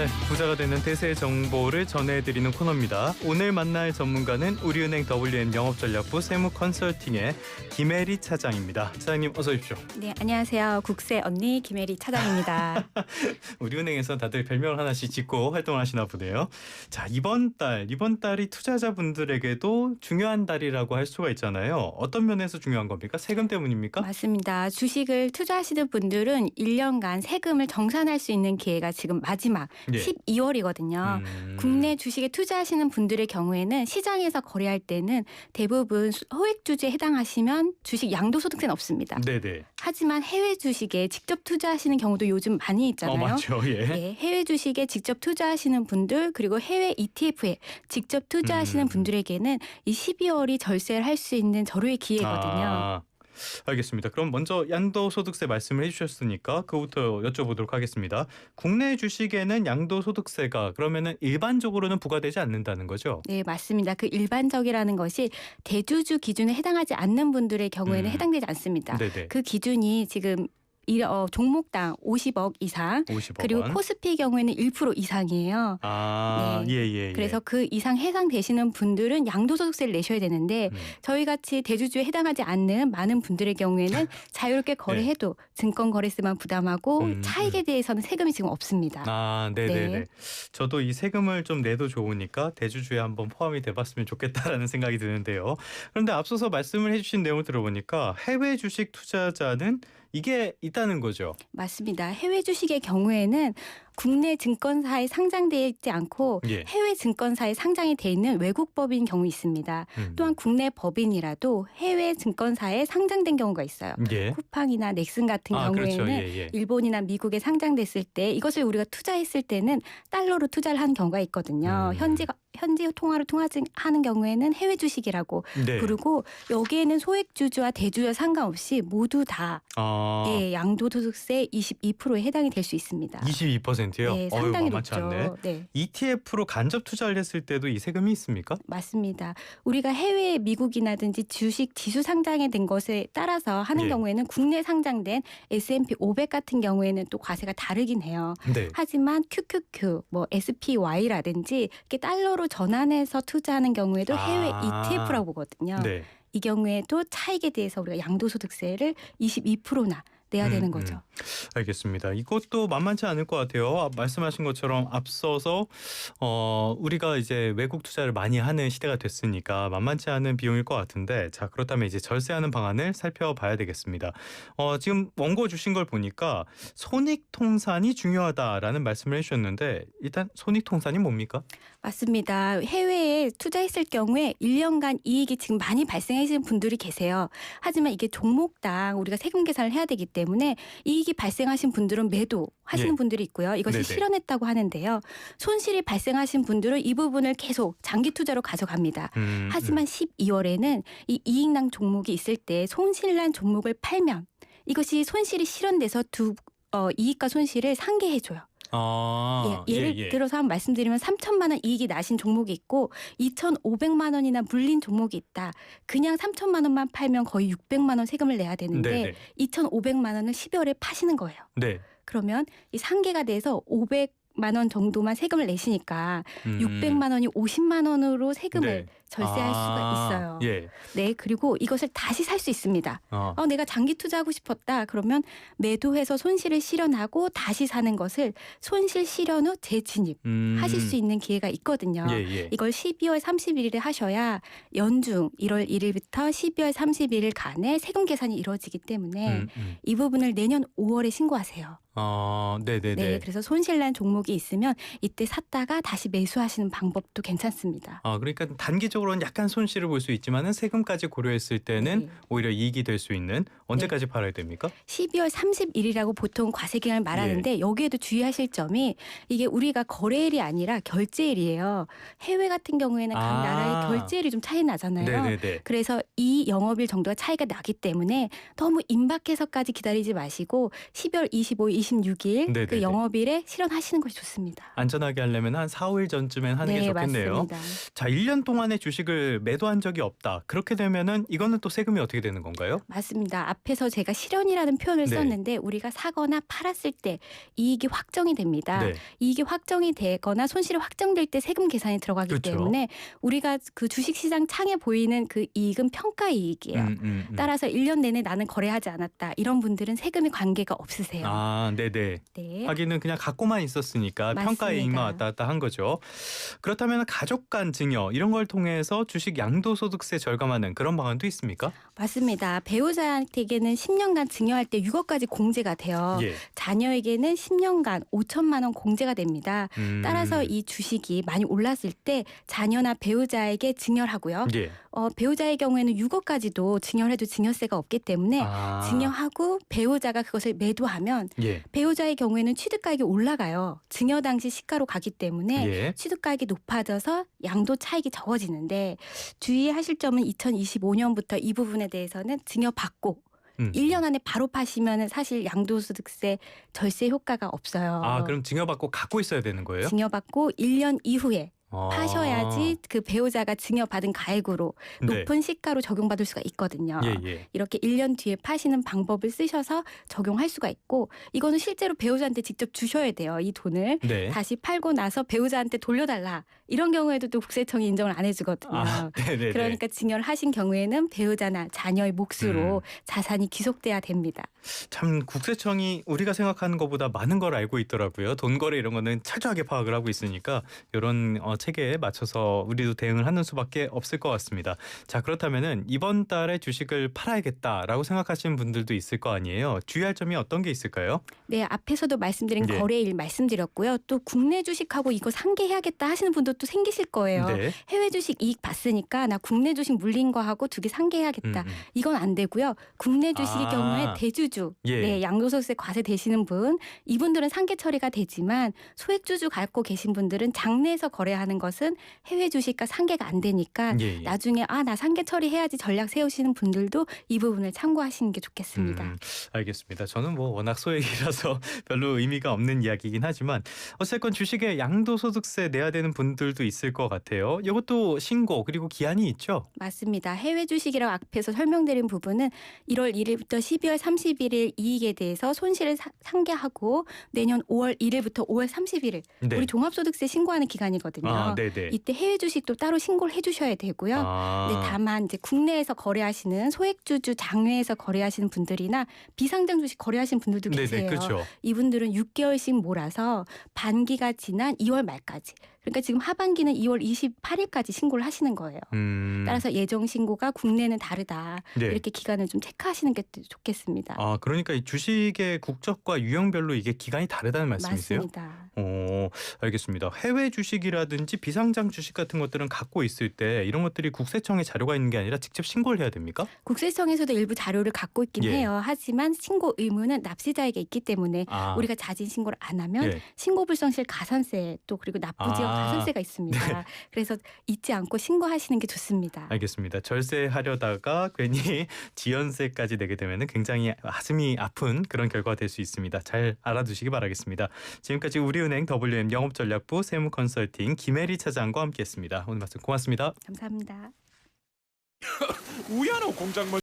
네, 부자가 되는 대세 정보를 전해드리는 코너입니다. 오늘 만날 전문가는 우리은행 WM 영업전략부 세무 컨설팅의 김혜리 차장입니다. 차장님 어서 오십시오. 네, 안녕하세요. 국세 언니 김혜리 차장입니다. 우리은행에서 다들 별명을 하나씩 짓고 활동을 하시나 보네요. 자, 이번 달이 투자자분들에게도 중요한 달이라고 할 수가 있잖아요. 어떤 면에서 중요한 겁니까? 세금 때문입니까? 맞습니다. 주식을 투자하시는 분들은 1년간 세금을 정산할 수 있는 기회가 지금 마지막 12월이거든요. 국내 주식에 투자하시는 분들의 경우에는 시장에서 거래할 때는 대부분 소액주주에 해당하시면 주식 양도소득세는 없습니다. 네네. 하지만 해외 주식에 직접 투자하시는 경우도 요즘 많이 있잖아요. 맞죠. 예. 네, 해외 주식에 직접 투자하시는 분들 그리고 해외 ETF에 직접 투자하시는 분들에게는 이 12월이 절세를 할 수 있는 절호의 기회거든요. 알겠습니다. 그럼 먼저 양도소득세 말씀을 해주셨으니까 그부터 여쭤보도록 하겠습니다. 국내 주식에는 양도소득세가 그러면은 일반적으로는 부과되지 않는다는 거죠? 네, 맞습니다. 그 일반적이라는 것이 대주주 기준에 해당하지 않는 분들의 경우에는 해당되지 않습니다. 네네. 그 기준이 지금 종목당 50억 이상 50억 그리고 원. 코스피 경우에는 1% 이상이에요. 예. 그래서 그 이상 해당되시는 분들은 양도소득세를 내셔야 되는데 저희같이 대주주에 해당하지 않는 많은 분들의 경우에는 자유롭게 거래해도 증권거래세만 부담하고 차익에 대해서는 세금이 지금 없습니다. 네네네. 네. 저도 이 세금을 좀 내도 좋으니까 대주주에 한번 포함이 돼봤으면 좋겠다라는 생각이 드는데요. 그런데 앞서서 말씀을 해주신 내용을 들어보니까 해외 주식 투자자는 이게 있다는 거죠. 맞습니다. 해외 주식의 경우에는 국내 증권사에 상장되어 있지 않고 해외 증권사에 상장이 돼 있는 외국 법인 경우 있습니다. 또한 국내 법인이라도 해외 증권사에 상장된 경우가 있어요. 쿠팡이나 넥슨 같은 경우에는 그렇죠. 일본이나 미국에 상장됐을 때 이것을 우리가 투자했을 때는 달러로 투자를 하는 경우가 있거든요. 현지 통화로 하는 경우에는 해외 주식이라고 부르고 여기에는 소액주주와 대주주와 상관없이 모두 다 양도소득세 22%에 해당이 될 수 있습니다. 22%요? 네, 상당히 만만치 높죠. 않네. 네. ETF로 간접 투자를 했을 때도 이 세금이 있습니까? 맞습니다. 우리가 해외 미국이라든지 주식 지수 상장에 된 것에 따라서 하는 경우에는 국내 상장된 S&P 500 같은 경우에는 또 과세가 다르긴 해요. 하지만 QQQ, SPY라든지 이렇게 달러로 전환해서 투자하는 경우에도 해외 ETF라고 보거든요. 이 경우에도 차익에 대해서 우리가 양도소득세를 22%나 내야 되는 거죠. 알겠습니다. 이것도 만만치 않을 것 같아요. 말씀하신 것처럼 앞서서 우리가 이제 외국 투자를 많이 하는 시대가 됐으니까 만만치 않은 비용일 것 같은데 자 그렇다면 이제 절세하는 방안을 살펴봐야 되겠습니다. 지금 원고 주신 걸 보니까 손익통산이 중요하다라는 말씀을 해주셨는데 일단 손익통산이 뭡니까? 맞습니다. 해외에 투자했을 경우에 1년간 이익이 지금 많이 발생하시는 분들이 계세요. 하지만 이게 종목당 우리가 세금 계산을 해야 되기 때문에 이익이 발생하신 분들은 매도하시는 분들이 있고요. 이것이 실현했다고 하는데요. 손실이 발생하신 분들은 이 부분을 계속 장기 투자로 가져갑니다. 하지만 12월에는 이 이익난 종목이 있을 때 손실난 종목을 팔면 이것이 손실이 실현돼서 이익과 손실을 상계해줘요. 예를 들어서 한번 말씀드리면 3천만 원 이익이 나신 종목이 있고 2,500만 원이나 물린 종목이 있다. 그냥 3천만 원만 팔면 거의 600만 원 세금을 내야 되는데 2,500만 원을 12월에 파시는 거예요. 그러면 이 상계가 돼서 500만 원 정도만 세금을 내시니까 600만 원이 50만 원으로 세금을 절세할 수가 있어요. 네, 그리고 이것을 다시 살 수 있습니다. 내가 장기 투자하고 싶었다. 그러면 매도해서 손실을 실현하고 다시 사는 것을 손실 실현 후 재진입 하실 수 있는 기회가 있거든요. 이걸 12월 31일에 하셔야 연중 1월 1일부터 12월 31일 간에 세금 계산이 이루어지기 때문에 이 부분을 내년 5월에 신고하세요. 네, 그래서 손실난 종목이 있으면 이때 샀다가 다시 매수하시는 방법도 괜찮습니다. 그러니까 단기적으로는 약간 손실을 볼 수 있지만은 세금까지 고려했을 때는 오히려 이익이 될 수 있는 언제까지 팔아야 됩니까? 12월 30일이라고 보통 과세기간을 말하는데 여기에도 주의하실 점이 이게 우리가 거래일이 아니라 결제일이에요. 해외 같은 경우에는 각 나라의 결제일이 좀 차이 나잖아요. 그래서 이 영업일 정도가 차이가 나기 때문에 너무 임박해서까지 기다리지 마시고 12월 25일, 26일 네네네. 그 영업일에 실현하시는 것이 좋습니다. 안전하게 하려면 한 4-5일 전쯤엔 하는 게 네, 좋겠네요. 맞습니다. 자, 1년 동안의 주식을 매도한 적이 없다. 그렇게 되면은 이거는 또 세금이 어떻게 되는 건가요? 맞습니다. 앞에서 제가 실현이라는 표현을 네. 썼는데 우리가 사거나 팔았을 때 이익이 확정이 됩니다. 네. 이익이 확정이 되거나 손실이 확정될 때 세금 계산이 들어가기 그렇죠. 때문에 우리가 그 주식시장 창에 보이는 그 이익은 평가이익이에요. 따라서 1년 내내 나는 거래하지 않았다. 이런 분들은 세금이 관계가 없으세요. 아, 네네. 네. 하기는 그냥 갖고만 있었으니까 맞습니다. 평가이익만 왔다 갔다 한 거죠. 그렇다면 가족 간 증여 이런 걸 통해서 주식 양도소득세 절감하는 그런 방안도 있습니까? 맞습니다. 배우자에게는 10년간 증여할 때 6억까지 공제가 돼요. 예. 자녀에게는 10년간 5천만 원 공제가 됩니다. 따라서 이 주식이 많이 올랐을 때 자녀나 배우자에게 증여를 하고요. 예. 배우자의 경우에는 6억까지도 증여를 해도 증여세가 없기 때문에 아. 증여하고 배우자가 그것을 매도하면 예. 배우자의 경우에는 취득가액이 올라가요. 증여 당시 시가로 가기 때문에 예. 취득가액이 높아져서 양도 차익이 적어지는데 주의하실 점은 2025년부터 이 부분에 대해서는 증여받고 1년 안에 바로 파시면 사실 양도소득세 절세 효과가 없어요. 아, 그럼 증여받고 갖고 있어야 되는 거예요? 증여받고 1년 이후에 아. 파셔야지 그 배우자가 증여받은 가액으로 네. 높은 시가로 적용받을 수가 있거든요. 예, 예. 이렇게 1년 뒤에 파시는 방법을 쓰셔서 적용할 수가 있고 이거는 실제로 배우자한테 직접 주셔야 돼요. 이 돈을. 네. 다시 팔고 나서 배우자한테 돌려달라. 이런 경우에도 또 국세청이 인정을 안 해주거든요. 아, 네네. 그러니까 증여를 하신 경우에는 배우자나 자녀의 몫으로 자산이 귀속돼야 됩니다. 참 국세청이 우리가 생각하는 것보다 많은 걸 알고 있더라고요. 돈 거래 이런 거는 철저하게 파악을 하고 있으니까 이런 체계에 맞춰서 우리도 대응을 하는 수밖에 없을 것 같습니다. 자, 그렇다면은 이번 달에 주식을 팔아야겠다라고 생각하시는 분들도 있을 거 아니에요. 주의할 점이 어떤 게 있을까요? 네, 앞에서도 말씀드린 예. 거래일 말씀드렸고요. 또 국내 주식하고 이거 상계해야겠다 하시는 분도 또 생기실 거예요. 네. 해외 주식 이익 봤으니까 나 국내 주식 물린 거 하고 두 개 상계해야겠다. 이건 안 되고요. 국내 주식의 아. 경우에 대주주, 예. 네, 양도소득세 과세 되시는 분, 이분들은 상계 처리가 되지만 소액주주 갖고 계신 분들은 장내에서 거래하는 것은 해외 주식과 상계가 안 되니까 예, 예. 나중에 나 상계 처리해야지 전략 세우시는 분들도 이 부분을 참고하시는 게 좋겠습니다. 알겠습니다. 저는 뭐 워낙 소액이라서 별로 의미가 없는 이야기이긴 하지만 어쨌건 주식에 양도소득세 내야 되는 분들도 있을 것 같아요. 이것도 신고 그리고 기한이 있죠? 맞습니다. 해외 주식이라고 앞에서 설명드린 부분은 1월 1일부터 12월 31일 이익에 대해서 손실을 상계하고 내년 5월 1일부터 5월 30일 네. 우리 종합소득세 신고하는 기간이거든요. 아, 네네. 이때 해외 주식도 따로 신고를 해주셔야 되고요. 아. 네, 다만 이제 국내에서 거래하시는 소액주주 장외에서 거래하시는 분들이나 비상장 주식 거래하시는 분들도 네네, 계세요. 그렇죠. 이분들은 6개월씩 몰아서 반기가 지난 2월 말까지. 그러니까 지금 하반기는 2월 28일까지 신고를 하시는 거예요. 따라서 예정 신고가 국내는 다르다. 네. 이렇게 기간을 좀 체크하시는 게 좋겠습니다. 아, 그러니까 이 주식의 국적과 유형별로 이게 기간이 다르다는 말씀이세요? 맞습니다. 알겠습니다. 해외 주식이라든지 비상장 주식 같은 것들은 갖고 있을 때 이런 것들이 국세청에 자료가 있는 게 아니라 직접 신고를 해야 됩니까? 국세청에서도 일부 자료를 갖고 있긴 예. 해요. 하지만 신고 의무는 납세자에게 있기 때문에 아. 우리가 자진 신고를 안 하면 예. 신고 불성실 가산세 또 그리고 납부지역 가산세가 있습니다. 네. 그래서 잊지 않고 신고하시는 게 좋습니다. 알겠습니다. 절세하려다가 괜히 지연세까지 내게 되면 굉장히 가슴이 아픈 그런 결과가 될 수 있습니다. 잘 알아두시기 바라겠습니다. 지금까지 우리은행 WM 영업전략부 세무컨설팅 김혜리 차장과 함께했습니다. 오늘 말씀 고맙습니다. 감사합니다. 우야노 공작물